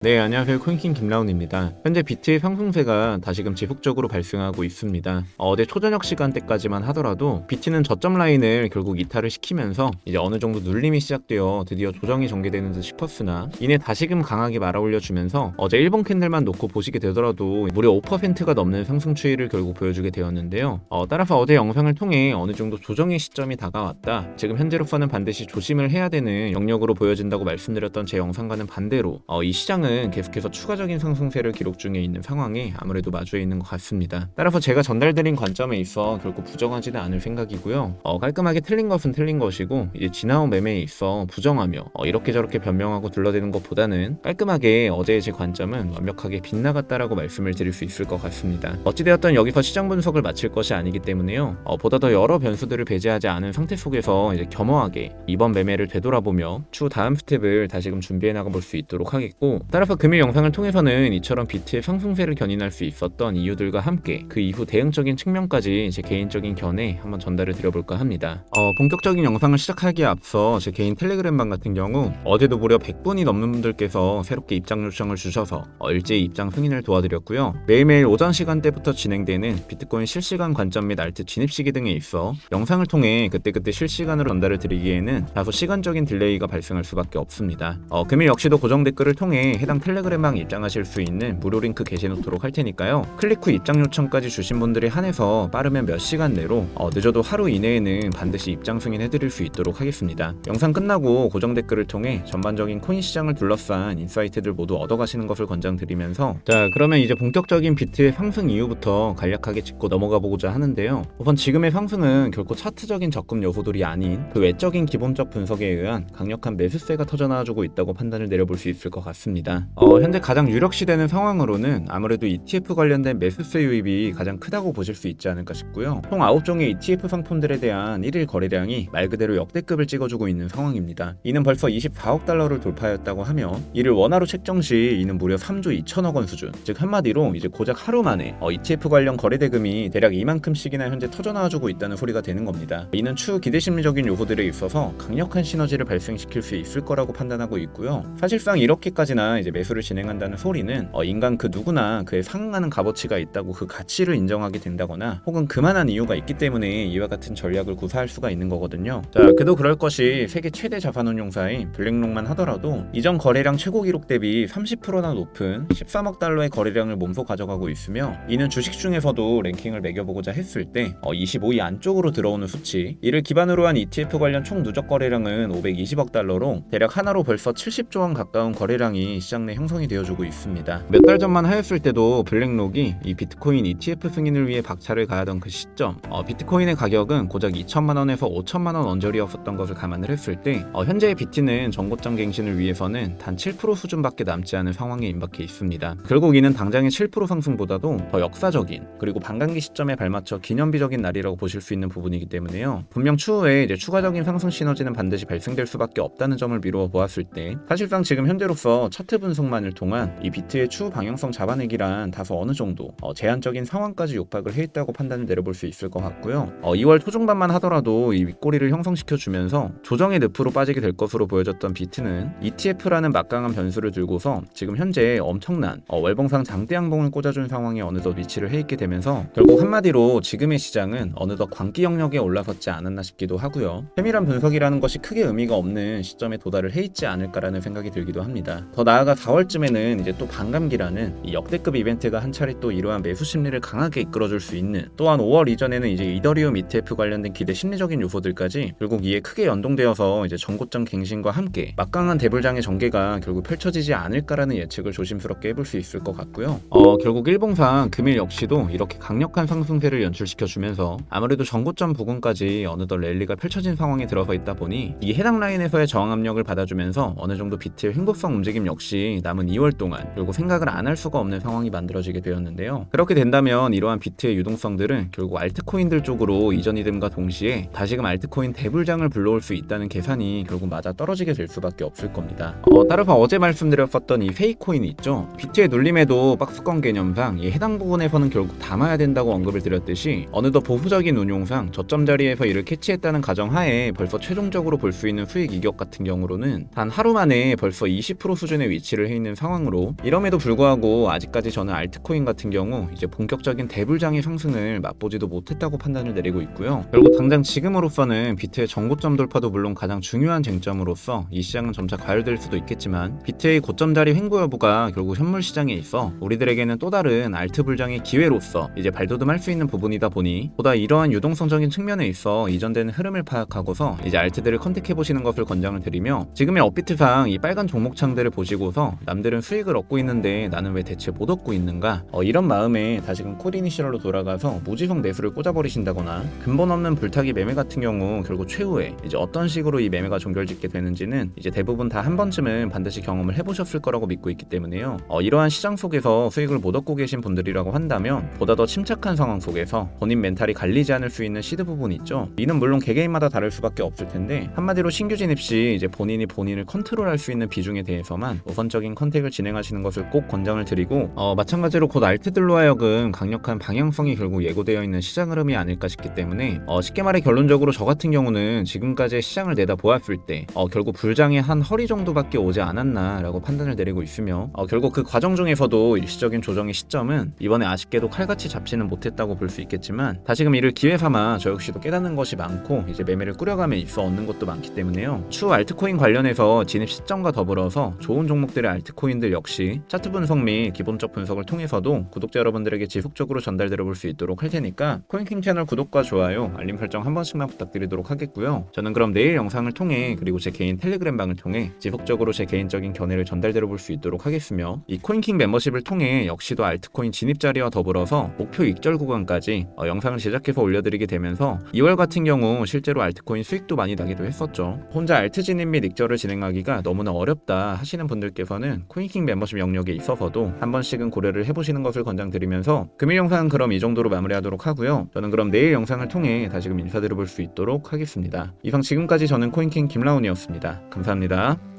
네, 안녕하세요. 코인킹 김라운입니다. 현재 비트의 상승세가 다시금 지속적으로 발생하고 있습니다. 어제 초저녁 시간대까지만 하더라도 비트는 저점 라인을 결국 이탈을 시키면서 이제 어느 정도 눌림이 시작되어 드디어 조정이 전개되는 듯 싶었으나 이내 다시금 강하게 말아올려주면서 어제 일본 캔들만 놓고 보시게 되더라도 무려 5%가 넘는 상승 추이를 결국 보여주게 되었는데요. 따라서 어제 영상을 통해 어느 정도 조정의 시점이 다가왔다. 지금 현재로서는 반드시 조심을 해야 되는 영역으로 보여진다고 말씀드렸던 제 영상과는 반대로 이 시장은 계속해서 추가적인 상승세를 기록 중에 있는 상황에 아무래도 마주해 있는 것 같습니다. 따라서 제가 전달드린 관점에 있어 결코 부정하지는 않을 생각이고요. 깔끔하게 틀린 것은 틀린 것이고 이제 지나온 매매에 있어 부정하며 이렇게 저렇게 변명하고 둘러대는 것보다는 깔끔하게 어제의 제 관점은 완벽하게 빗나갔다라고 말씀을 드릴 수 있을 것 같습니다. 어찌되었던 여기서 시장 분석을 마칠 것이 아니기 때문에요. 보다 더 여러 변수들을 배제하지 않은 상태 속에서 이제 겸허하게 이번 매매를 되돌아보며 추후 다음 스텝을 다시금 준비해 나가볼 수 있도록 하겠고, 따라서 금일 영상을 통해서는 이처럼 비트의 상승세를 견인할 수 있었던 이유들과 함께 그 이후 대응적인 측면까지 제 개인적인 견해 한번 전달을 드려볼까 합니다. 본격적인 영상을 시작하기에 앞서 제 개인 텔레그램방 같은 경우 어제도 무려 100분이 넘는 분들께서 새롭게 입장 요청을 주셔서 일제히 입장 승인을 도와드렸고요. 매일매일 오전 시간대부터 진행되는 비트코인 실시간 관점 및 알트 진입 시기 등에 있어 영상을 통해 그때그때 실시간으로 전달을 드리기에는 다소 시간적인 딜레이가 발생할 수밖에 없습니다. 금일 역시도 고정 댓글을 통해 해당 텔레그램방 입장하실 수 있는 무료 링크 게시놓도록 할 테니까요. 클릭 후 입장 요청까지 주신 분들에 한해서 빠르면 몇 시간 내로 늦어도 하루 이내에는 반드시 입장 승인해드릴 수 있도록 하겠습니다. 영상 끝나고 고정 댓글을 통해 전반적인 코인 시장을 둘러싼 인사이트들 모두 얻어가시는 것을 권장드리면서, 자, 그러면 이제 본격적인 비트의 상승 이유부터 간략하게 짚고 넘어가 보고자 하는데요. 우선 지금의 상승은 결코 차트적인 접근 요소들이 아닌 그 외적인 기본적 분석에 의한 강력한 매수세가 터져나와주고 있다고 판단을 내려볼 수 있을 것 같습니다. 현재 가장 유력시되는 상황으로는 아무래도 ETF 관련된 매수세 유입이 가장 크다고 보실 수 있지 않을까 싶고요. 총 9종의 ETF 상품들에 대한 1일 거래량이 말 그대로 역대급을 찍어주고 있는 상황입니다. 이는 벌써 24억 달러를 돌파했다고 하며 이를 원화로 책정 시 이는 무려 3조 2천억 원 수준, 즉 한마디로 이제 고작 하루 만에 ETF 관련 거래 대금이 대략 이만큼씩이나 현재 터져나와주고 있다는 소리가 되는 겁니다. 이는 추후 기대심리적인 요소들에 있어서 강력한 시너지를 발생시킬 수 있을 거라고 판단하고 있고요. 사실상 이렇게까지나 이제 매수를 진행한다는 소리는 인간 그 누구나 그에 상응하는 값어치가 있다고 그 가치를 인정하게 된다거나 혹은 그만한 이유가 있기 때문에 이와 같은 전략을 구사할 수가 있는 거거든요. 자, 그도 그럴 것이 세계 최대 자산운용사인 블랙록만 하더라도 이전 거래량 최고 기록 대비 30%나 높은 13억 달러의 거래량을 몸소 가져가고 있으며, 이는 주식 중에서도 랭킹을 매겨보고자 했을 때 25위 안쪽으로 들어오는 수치, 이를 기반으로 한 ETF 관련 총 누적 거래량은 520억 달러로 대략 하나로 벌써 70조 원 가까운 거래량이 시장 내 형성이 되어주고 있습니다. 몇 달 전만 하였을 때도 블랙록이 이 비트코인 ETF 승인을 위해 박차를 가하던 그 시점, 비트코인의 가격은 고작 2천만 원에서 5천만 원 언저리였었던 것을 감안을 했을 때 현재의 비트는 전고점 갱신을 위해서는 단 7% 수준밖에 남지 않은 상황에 임박해 있습니다. 결국 이는 당장의 7% 상승보다도 더 역사적인, 그리고 반감기 시점에 발맞춰 기념비적인 날이라고 보실 수 있는 부분이기 때문에요. 분명 추후에 이제 추가적인 상승 시너지는 반드시 발생될 수밖에 없다는 점을 미루어 보았을 때 사실상 지금 현재로서 차트 분석만을 통한 이 비트의 추후 방향성 잡아내기란 다소 어느 정도 제한적인 상황까지 욕박을 해있다고 판단을 내려볼 수 있을 것 같고요. 2월 초중반만 하더라도 이 윗꼬리를 형성시켜주면서 조정의 늪으로 빠지게 될 것으로 보여졌던 비트는 ETF라는 막강한 변수를 들고서 지금 현재 엄청난 월봉상 장대 양봉을 꽂아준 상황에 어느덧 위치를 해있게 되면서 결국 한마디로 지금의 시장은 어느덧 광기 영역에 올라섰지 않았나 싶기도 하고요. 세밀한 분석이라는 것이 크게 의미가 없는 시점에 도달을 해있지 않을까라는 생각이 들기도 합니다. 더 나아가 4월쯤에는 이제 또 반감기라는 이 역대급 이벤트가 한 차례 또 이러한 매수 심리를 강하게 이끌어줄 수 있는, 또한 5월 이전에는 이제 이더리움 ETF 관련된 기대 심리적인 요소들까지 결국 이에 크게 연동되어서 이제 전고점 갱신과 함께 막강한 대불장의 전개가 결국 펼쳐지지 않을까라는 예측을 조심스럽게 해볼 수 있을 것 같고요. 결국 일봉상 금일 역시도 이렇게 강력한 상승세를 연출시켜주면서 아무래도 전고점 부근까지 어느덧 랠리가 펼쳐진 상황에 들어서 있다 보니 이 해당 라인에서의 저항 압력을 받아주면서 어느 정도 비트의 횡보성 움직임 역시 남은 2월 동안 결국 생각을 안 할 수가 없는 상황이 만들어지게 되었는데요. 그렇게 된다면 이러한 비트의 유동성들은 결국 알트코인들 쪽으로 이전이 됨과 동시에 다시금 알트코인 대불장을 불러올 수 있다는 계산이 결국 맞아 떨어지게 될 수밖에 없을 겁니다. 따라서 어제 말씀드렸었던 이 페이코인이 있죠. 비트의 눌림에도 박스권 개념상 이 해당 부분에서는 결국 담아야 된다고 언급을 드렸듯이 어느덧 보수적인 운용상 저점 자리에서 이를 캐치했다는 가정하에 벌써 최종적으로 볼 수 있는 수익 이격 같은 경우로는 단 하루 만에 벌써 20% 수준에 위치 위치를 해 있는 상황으로, 이럼에도 불구하고 아직까지 저는 알트코인 같은 경우 이제 본격적인 대불장의 상승을 맛보지도 못했다고 판단을 내리고 있고요. 결국 당장 지금으로서는 비트의 정고점 돌파도 물론 가장 중요한 쟁점으로서 이 시장은 점차 과열될 수도 있겠지만, 비트의 고점 자리 횡보 여부가 결국 현물 시장에 있어 우리들에게는 또 다른 알트 불장의 기회로서 이제 발돋움할 수 있는 부분이다 보니, 보다 이러한 유동성적인 측면에 있어 이전되는 흐름을 파악하고서 이제 알트들을 컨택해 보시는 것을 권장을 드리며, 지금의 업비트상 이 빨간 종목창들을 보시고서 남들은 수익을 얻고 있는데 나는 왜 대체 못 얻고 있는가, 이런 마음에 다시금 콜이니셜로 돌아가서 무지성 매수를 꽂아버리신다거나, 근본 없는 불타기 매매 같은 경우 결국 최후에 이제 어떤 식으로 이 매매가 종결짓게 되는지는 이제 대부분 다 한 번쯤은 반드시 경험을 해보셨을 거라고 믿고 있기 때문에요. 이러한 시장 속에서 수익을 못 얻고 계신 분들이라고 한다면, 보다 더 침착한 상황 속에서 본인 멘탈이 갈리지 않을 수 있는 시드 부분 있죠. 이는 물론 개개인마다 다를 수밖에 없을 텐데, 한마디로 신규 진입 시 이제 본인이 본인을 컨트롤할 수 있는 비중에 대해서만 우선적인 컨택을 진행하시는 것을 꼭 권장을 드리고, 마찬가지로 곧 알트들로 하여금 강력한 방향성이 결국 예고되어 있는 시장 흐름이 아닐까 싶기 때문에, 쉽게 말해 결론적으로 저 같은 경우는 지금까지의 시장을 내다보았을 때 결국 불장의 한 허리 정도밖에 오지 않았나라고 판단을 내리고 있으며, 결국 그 과정 중에서도 일시적인 조정의 시점은 이번에 아쉽게도 칼같이 잡지는 못했다고 볼 수 있겠지만, 다시금 이를 기회 삼아 저 역시도 깨닫는 것이 많고 이제 매매를 꾸려감에 있어 얻는 것도 많기 때문에요. 추후 알트코인 관련해서 진입 시점과 더불어서 좋은 종목들의 알트코인들 역시 차트 분석 및 기본적 분석을 통해서도 구독자 여러분들에게 지속적으로 전달드려 볼 수 있도록 할 테니까, 코인킹 채널 구독과 좋아요, 알림 설정 한 번씩만 부탁드리도록 하겠고요. 저는 그럼 내일 영상을 통해, 그리고 제 개인 텔레그램 방을 통해 지속적으로 제 개인적인 견해를 전달드려 볼 수 있도록 하겠으며, 이 코인킹 멤버십을 통해 역시도 알트코인 진입 자리와 더불어서 목표 익절 구간까지 영상을 제작해서 올려드리게 되면서 2월 같은 경우 실제로 알트코인 수익도 많이 나기도 했었죠. 혼자 알트 진입 및 익절을 진행하기가 너무나 어렵다 하시는 분들께서는 코인킹 멤버십 영역에 있어서도 한 번씩은 고려를 해보시는 것을 권장드리면서, 금일 영상은 그럼 이 정도로 마무리하도록 하고요. 저는 그럼 내일 영상을 통해 다시금 인사드려 볼 수 있도록 하겠습니다. 이상 지금까지 저는 코인킹 김라운이었습니다. 감사합니다.